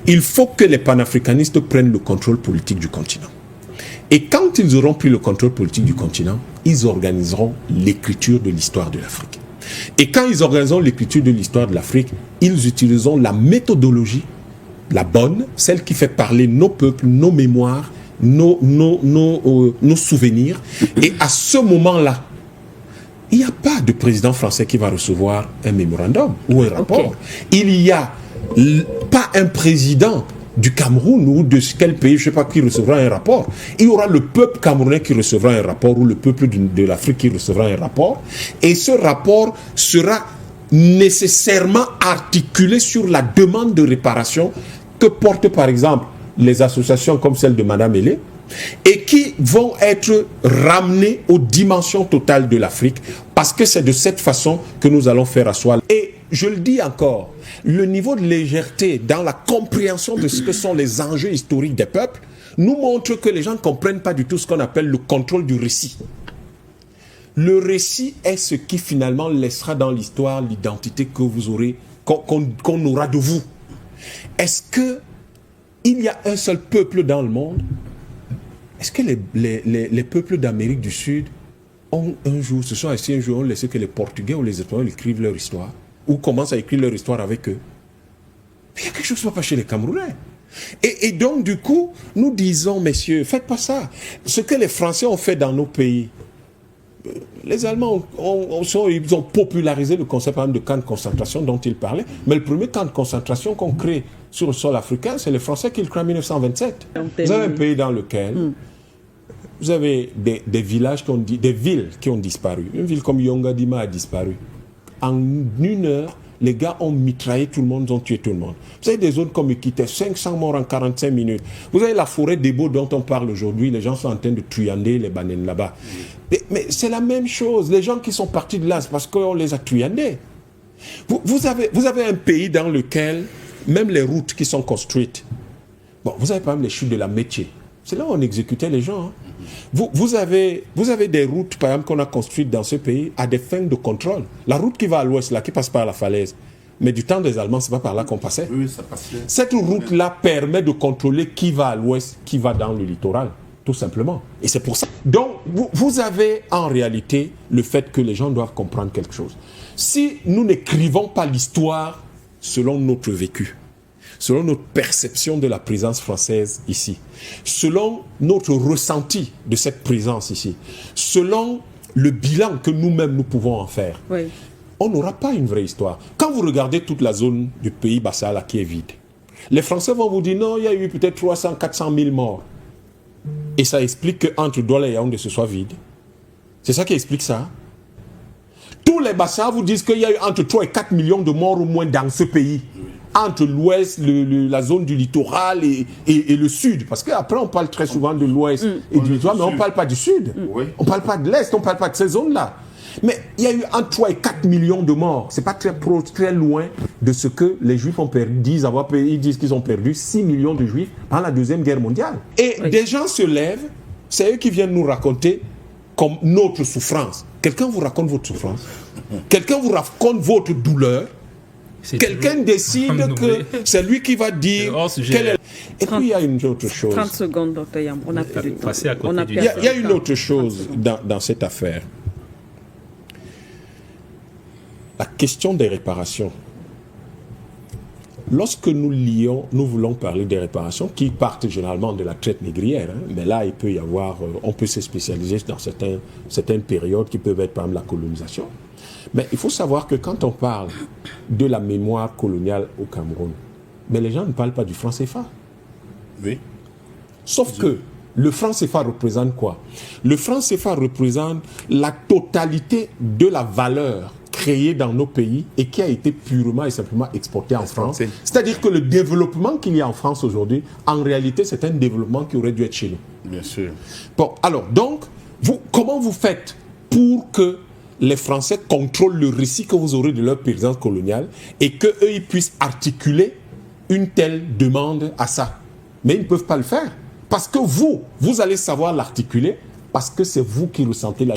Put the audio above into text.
il faut que les panafricanistes prennent le contrôle politique du continent. Et quand ils auront pris le contrôle politique du continent, ils organiseront l'écriture de l'histoire de l'Afrique. Et quand ils organiseront l'écriture de l'histoire de l'Afrique, ils utiliseront la méthodologie, la bonne, celle qui fait parler nos peuples, nos mémoires, nos souvenirs. Et à ce moment-là, il n'y a pas de président français qui va recevoir un mémorandum ou un rapport. Il n'y a pas un président du Cameroun ou de quel pays, je ne sais pas, qui recevra un rapport. Il y aura le peuple camerounais qui recevra un rapport ou le peuple de l'Afrique qui recevra un rapport. Et ce rapport sera nécessairement articulé sur la demande de réparation que portent par exemple les associations comme celle de Madame Hélé et qui vont être ramenées aux dimensions totales de l'Afrique parce que c'est de cette façon que nous allons faire asseoir. Et je le dis encore, le niveau de légèreté dans la compréhension de ce que sont les enjeux historiques des peuples nous montre que les gens ne comprennent pas du tout ce qu'on appelle le contrôle du récit. Le récit est ce qui finalement laissera dans l'histoire l'identité que vous aurez, qu'on aura de vous. Est-ce qu'il y a un seul peuple dans le monde? Est-ce que les peuples d'Amérique du Sud ont un jour, se sont assis un jour, ont laissé que les Portugais ou les Espagnols écrivent leur histoire ou commencent à écrire leur histoire avec eux? Il y a quelque chose qui ne va pas chez les Camerounais. Et donc, du coup, nous disons, messieurs, faites pas ça. Ce que les Français ont fait dans nos pays, les Allemands ils ont popularisé le concept de camp de concentration dont ils parlaient, mais le premier camp de concentration qu'on crée sur le sol africain, c'est les Français qui le créent en 1927. Vous avez un pays dans lequel vous avez des villages des villes qui ont disparu. Une ville comme Yongadima a disparu. En une heure, les gars ont mitraillé tout le monde, ils ont tué tout le monde. Vous avez des zones comme Ikite, 500 morts en 45 minutes. Vous avez la forêt d'Ebo dont on parle aujourd'hui, les gens sont en train de truander les bananes là-bas. Mais c'est la même chose, les gens qui sont partis de là, c'est parce qu'on les a truandés. Vous avez un pays dans lequel, même les routes qui sont construites, vous avez par exemple les chutes de la Métier, c'est là où on exécutait les gens. Vous avez des routes, par exemple, qu'on a construites dans ce pays à des fins de contrôle. La route qui va à l'ouest, là, qui passe par la falaise, mais du temps des Allemands, c'est pas par là qu'on passait. Oui, ça passait. Cette route-là permet de contrôler qui va à l'ouest, qui va dans le littoral, tout simplement. Et c'est pour ça. Donc, vous avez en réalité le fait que les gens doivent comprendre quelque chose. Si nous n'écrivons pas l'histoire selon notre vécu, selon notre perception de la présence française ici, selon notre ressenti de cette présence ici, selon le bilan que nous-mêmes nous pouvons en faire, on n'aura pas une vraie histoire. Quand vous regardez toute la zone du pays Bassa qui est vide, les Français vont vous dire non, il y a eu peut-être 300, 400 000 morts. Et ça explique qu'entre Douala et Yaoundé ce soit vide. C'est ça qui explique ça. Tous les Bassa vous disent qu'il y a eu entre 3 et 4 millions de morts au moins dans ce pays. Entre l'ouest, la zone du littoral et le sud. Parce qu'après, on parle très souvent de l'ouest et du littoral, mais on ne parle pas du sud. On ne parle pas de l'est, on ne parle pas de ces zones-là. Mais il y a eu entre 3 et 4 millions de morts. Ce n'est pas très loin de ce que les Juifs ont perdu. Ils disent qu'ils ont perdu 6 millions de Juifs pendant la Deuxième Guerre mondiale. Et des gens se lèvent, c'est eux qui viennent nous raconter comme notre souffrance. Quelqu'un vous raconte votre souffrance. Quelqu'un vous raconte votre douleur. Quelqu'un décide que c'est lui qui va dire quelle est... Et puis il y a une autre chose. 30 secondes, docteur Yam. On a plus de temps. Il y a une autre chose dans cette affaire. La question des réparations. Lorsque nous voulons parler des réparations qui partent généralement de la traite négrière, mais là il peut y avoir, on peut se spécialiser dans certaines périodes qui peuvent être par exemple la colonisation. Mais il faut savoir que quand on parle de la mémoire coloniale au Cameroun, mais les gens ne parlent pas du franc CFA. Oui. Sauf que le franc CFA représente quoi? Le franc CFA représente la totalité de la valeur créée dans nos pays et qui a été purement et simplement exportée en France. C'est-à-dire que le développement qu'il y a en France aujourd'hui, en réalité, c'est un développement qui aurait dû être chez nous. Bien sûr. Bon, alors, donc, comment vous faites pour que les Français contrôlent le récit que vous aurez de leur présence coloniale et qu'eux, ils puissent articuler une telle demande à ça? Mais ils ne peuvent pas le faire. Parce que vous allez savoir l'articuler parce que c'est vous qui ressentez la...